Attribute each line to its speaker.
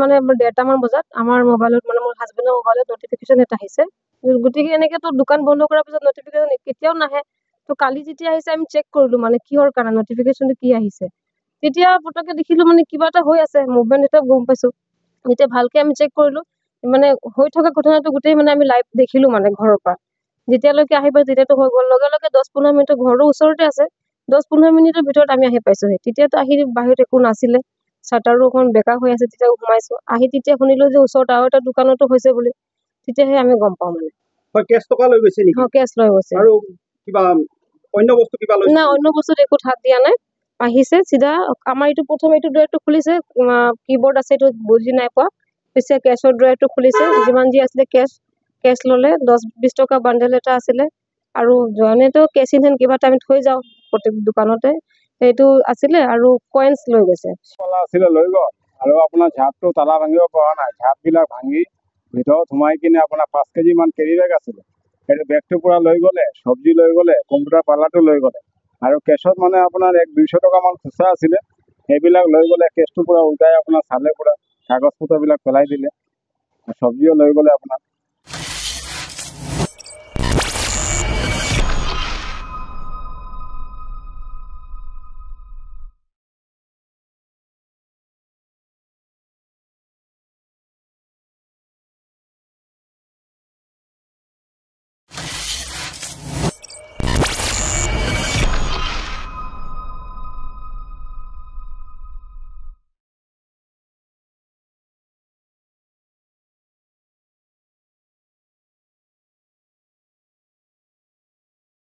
Speaker 1: মানে 1:30মান বজাত আমাৰ মোবাইলত মানে মোৰ হাজবেণ্ডৰ মোবাইলত নটিফিকেশ্যন এটা আহিছে। গতিকে এনেকেতো দোকান বন্ধ কৰাৰ পিছত নটিফিকেশ্যন কেতিয়াও নাহে। তো কালি যেতিয়া আহিছে আমি চেক কৰিলো মানে কিহৰ কাৰণে নটিফিকেশ্যনটো কি আহিছে। তেতিয়া পটককে দেখিলো মানে কিবা এটা হৈ আছে, মুভমেণ্ট এটা গম পাইছো। যেতিয়া ভালকে আমি চেক কৰিলো মানে হৈ থকা ঘটনাটো গোটেই মানে আমি লাইভ দেখিলো মানে ঘৰৰ পৰা। যেতিয়ালৈকে আহিব তেতিয়াতো হৈ গ'ল, লগে লগে 10-15 মিনিটৰ ঘৰৰ ওচৰতে আছে, 10-15 মিনিটৰ ভিতৰত আমি আহি পাইছোহি। তেতিয়াতো আহি বাহিৰত একো নাছিলে, চাটাৰো অকণ বেকা হৈ আছে, তেতিয়া সোমাইছো। আহি তেতিয়া শুনিলো যে ওচৰত আৰু এটা দোকানতো হৈছে বুলি, তেতিয়াহে আমি গম পাওঁ মানে।
Speaker 2: কেছ টকা লৈ গৈছে নেকি?
Speaker 1: কেছ লৈ গৈছে।
Speaker 2: আৰু কিবা অন্য বস্তু কিবা লৈছে?
Speaker 1: না, অন্য বস্তুত একো হাত দিয়া নাই। আহিছে চিধা আমাৰ এইটো প্ৰথম এইটো ড্ৰয়াৰটো খুলিছে, কিবৰ্ড আছে এইটো বুজি নাই পোৱা। পিছে কেছৰ ড্ৰয়াৰটো খুলিছে, যিমান যি আছিলে কেছ ললে, 10-20 টকা বান্ডেল এটা আছিলে। আৰু জনেতো কেছ ইন হেণ্ড কিবা এটা আমি থৈ যাওঁ প্ৰত্যেক দোকানতে, সেইটো আছিলে আৰু কইনছ লৈ গৈছে।
Speaker 3: আছিলে লৈ গ'ল আৰু আপোনাৰ ঝাপটো তালা ভাঙিব পৰা নাই, ঝাপবিলাক ভাঙি ভিতৰত সোমাই কিনে আপোনাৰ 5 কেজি মান কেৰি বেগ আছিলে, সেইটো বেগটো পুৰা লৈ গ'লে, চব্জি লৈ গ'লে, কম্পিউটাৰ পাৰ্লাৰটো লৈ গ'লে। আৰু কেছত মানে আপোনাৰ 100-200 টকা মান খুচৰা আছিলে, সেইবিলাক লৈ গ'লে। কেছটো পুৰা উল্টাই আপোনাৰ চালে, পুৰা কাগজ পত্ৰবিলাক পেলাই দিলে, চব্জিও লৈ গ'লে আপোনাৰ।